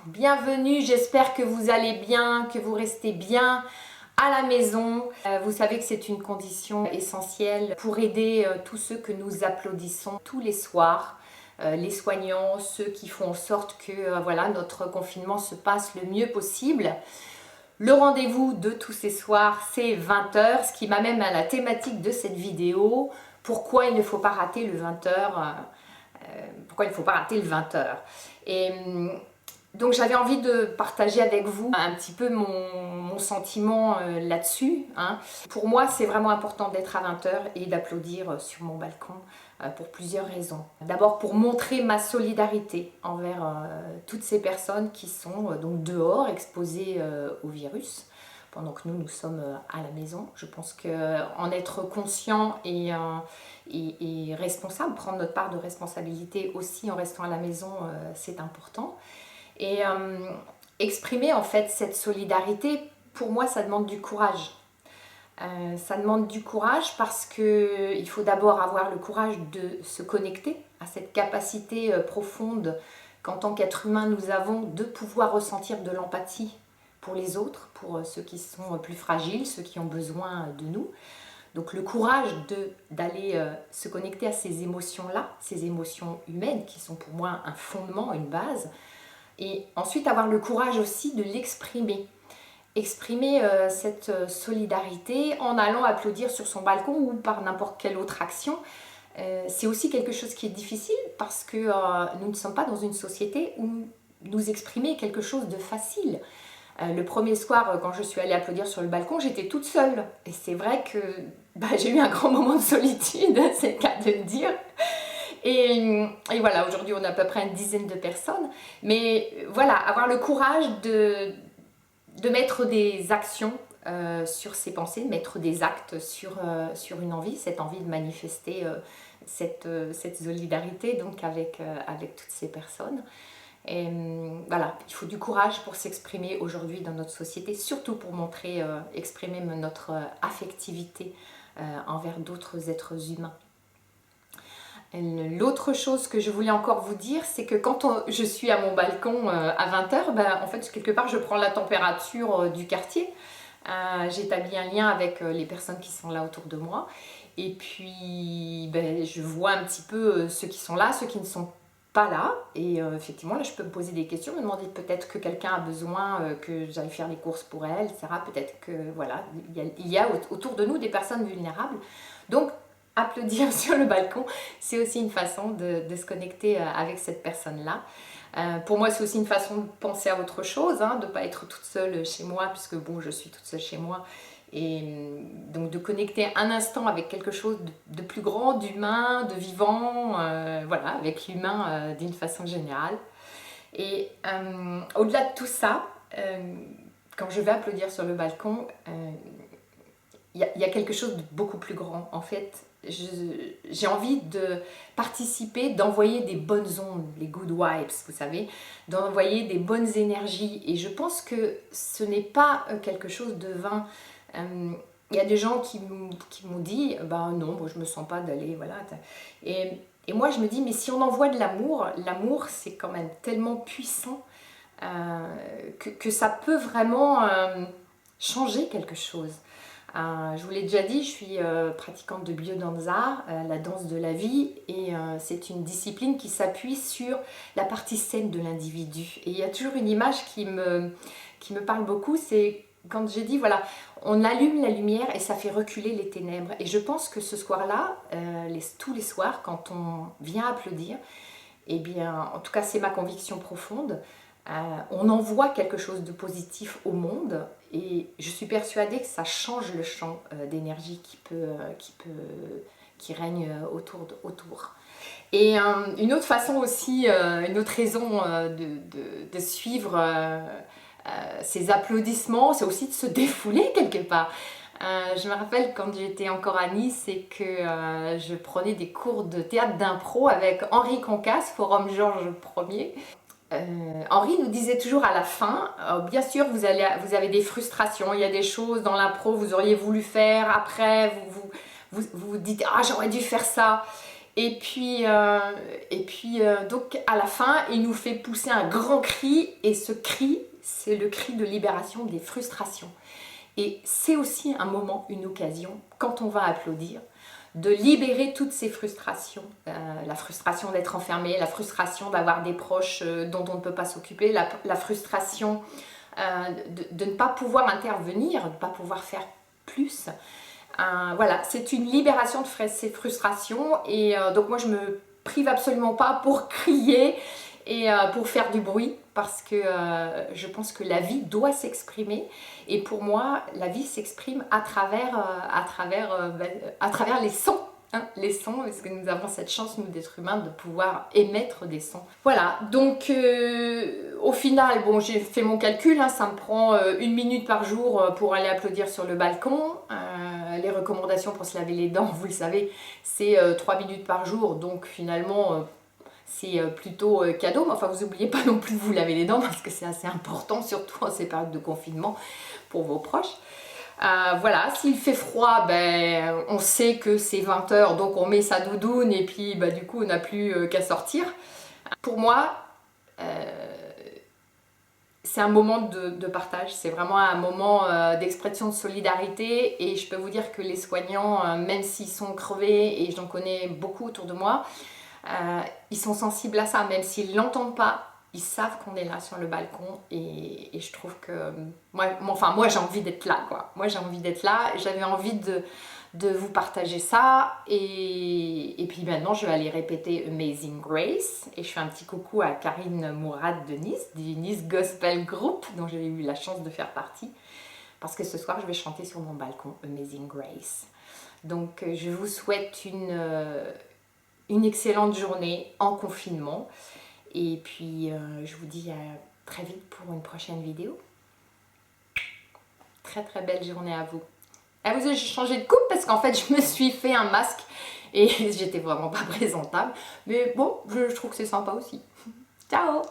Bienvenue, j'espère que vous allez bien, que vous restez bien à la maison. Vous savez que c'est une condition essentielle pour aider tous ceux que nous applaudissons tous les soirs, les soignants, ceux qui font en sorte que voilà, notre confinement se passe le mieux possible. Le rendez-vous de tous ces soirs, c'est 20 h, ce qui m'amène à la thématique de cette vidéo. Pourquoi il ne faut pas rater le 20 h pourquoi il ne faut pas rater le 20 h. Et donc j'avais envie de partager avec vous un petit peu mon sentiment là-dessus. Pour moi, c'est vraiment important d'être à 20 h et d'applaudir sur mon balcon pour plusieurs raisons. D'abord pour montrer ma solidarité envers toutes ces personnes qui sont donc dehors, exposées au virus, pendant que nous sommes à la maison. Je pense qu'en être conscient et responsable, prendre notre part de responsabilité aussi en restant à la maison, c'est important. Et exprimer en fait cette solidarité, pour moi, ça demande du courage. Ça demande du courage parce qu'il faut d'abord avoir le courage de se connecter à cette capacité profonde qu'en tant qu'être humain nous avons de pouvoir ressentir de l'empathie pour les autres, pour ceux qui sont plus fragiles, ceux qui ont besoin de nous. Donc le courage d'aller se connecter à ces émotions-là, ces émotions humaines qui sont pour moi un fondement, une base. Et ensuite avoir le courage aussi de l'exprimer. Exprimer cette solidarité en allant applaudir sur son balcon ou par n'importe quelle autre action. C'est aussi quelque chose qui est difficile parce que nous ne sommes pas dans une société où nous exprimer est quelque chose de facile. Le premier soir, quand je suis allée applaudir sur le balcon, j'étais toute seule. Et c'est vrai que j'ai eu un grand moment de solitude, c'est le cas de le dire. Et voilà, aujourd'hui on a à peu près une dizaine de personnes. Mais voilà, avoir le courage de mettre des actions sur ses pensées, mettre des actes sur une envie, cette envie de manifester cette solidarité donc avec toutes ces personnes. Et voilà, il faut du courage pour s'exprimer aujourd'hui dans notre société, surtout pour montrer, exprimer notre affectivité envers d'autres êtres humains. L'autre chose que je voulais encore vous dire, c'est que quand je suis à mon balcon à 20 h, en fait, quelque part, je prends la température du quartier. J'établis un lien avec les personnes qui sont là autour de moi. Et puis, je vois un petit peu ceux qui sont là, ceux qui ne sont pas là. Et effectivement, là, je peux me poser des questions, me demander peut-être que quelqu'un a besoin que j'aille faire les courses pour elle, etc. Peut-être que, voilà, il y a autour de nous des personnes vulnérables. Donc, applaudir sur le balcon, c'est aussi une façon de se connecter avec cette personne-là. Pour moi, c'est aussi une façon de penser à autre chose, de ne pas être toute seule chez moi, puisque bon, je suis toute seule chez moi. Et donc de connecter un instant avec quelque chose de plus grand, d'humain, de vivant, voilà, avec l'humain d'une façon générale. Et au-delà de tout ça, quand je vais applaudir sur le balcon, il y a quelque chose de beaucoup plus grand. En fait, j'ai envie de participer, d'envoyer des bonnes ondes, les good vibes, vous savez, d'envoyer des bonnes énergies. Et je pense que ce n'est pas quelque chose de vain. Il y a des gens qui m'ont dit, non, moi je me sens pas d'aller, voilà. Et moi je me dis, mais si on envoie de l'amour, l'amour c'est quand même tellement puissant que ça peut vraiment changer quelque chose. Je vous l'ai déjà dit, je suis pratiquante de biodanza, la danse de la vie, et c'est une discipline qui s'appuie sur la partie saine de l'individu. Et il y a toujours une image qui me parle beaucoup, c'est quand j'ai dit, voilà, on allume la lumière et ça fait reculer les ténèbres. Et je pense que ce soir-là, tous les soirs, quand on vient applaudir, eh bien, en tout cas c'est ma conviction profonde, on envoie quelque chose de positif au monde et je suis persuadée que ça change le champ d'énergie qui règne autour. Et une autre façon aussi, une autre raison de suivre ces applaudissements, c'est aussi de se défouler quelque part. Je me rappelle quand j'étais encore à Nice et que je prenais des cours de théâtre d'impro avec Henri Concas, Forum Georges Ier. Henri nous disait toujours à la fin, bien sûr vous avez des frustrations, il y a des choses dans l'impro vous auriez voulu faire, après vous dites ah j'aurais dû faire ça, Donc à la fin, il nous fait pousser un grand cri et ce cri, c'est le cri de libération des frustrations. Et c'est aussi un moment, une occasion, quand on va applaudir, de libérer toutes ces frustrations. La frustration d'être enfermé, la frustration d'avoir des proches dont on ne peut pas s'occuper, la frustration de ne pas pouvoir intervenir, de ne pas pouvoir faire plus. Voilà, c'est une libération de ces frustrations et donc moi je me prive absolument pas pour crier et pour faire du bruit parce que je pense que la vie doit s'exprimer et pour moi la vie s'exprime à travers les sons. Hein, les sons, parce que nous avons cette chance, nous, d'être humains, de pouvoir émettre des sons. Voilà, donc au final, bon, j'ai fait mon calcul, hein, ça me prend 1 minute par jour pour aller applaudir sur le balcon. Les recommandations pour se laver les dents, vous le savez, c'est 3 minutes par jour, donc finalement, c'est plutôt cadeau. Mais enfin, vous n'oubliez pas non plus de vous laver les dents, parce que c'est assez important, surtout en ces périodes de confinement, pour vos proches. Voilà, s'il fait froid, ben, on sait que c'est 20 h, donc on met sa doudoune et puis bah, du coup on n'a plus qu'à sortir. Pour moi, c'est un moment de partage, c'est vraiment un moment d'expression de solidarité et je peux vous dire que les soignants, même s'ils sont crevés et j'en connais beaucoup autour de moi, ils sont sensibles à ça, même s'ils ne l'entendent pas. Ils savent qu'on est là sur le balcon et je trouve que moi j'ai envie d'être là, quoi. Moi j'ai envie d'être là, j'avais envie de vous partager ça et puis maintenant je vais aller répéter Amazing Grace et je fais un petit coucou à Karine Mourad de Nice, du Nice Gospel Group dont j'ai eu la chance de faire partie parce que ce soir je vais chanter sur mon balcon Amazing Grace. Donc je vous souhaite une excellente journée en confinement. Et puis, je vous dis à très vite pour une prochaine vidéo. Très très belle journée à vous. Ah, vous avez changé de coupe parce qu'en fait, je me suis fait un masque et j'étais vraiment pas présentable. Mais bon, je trouve que c'est sympa aussi. Ciao!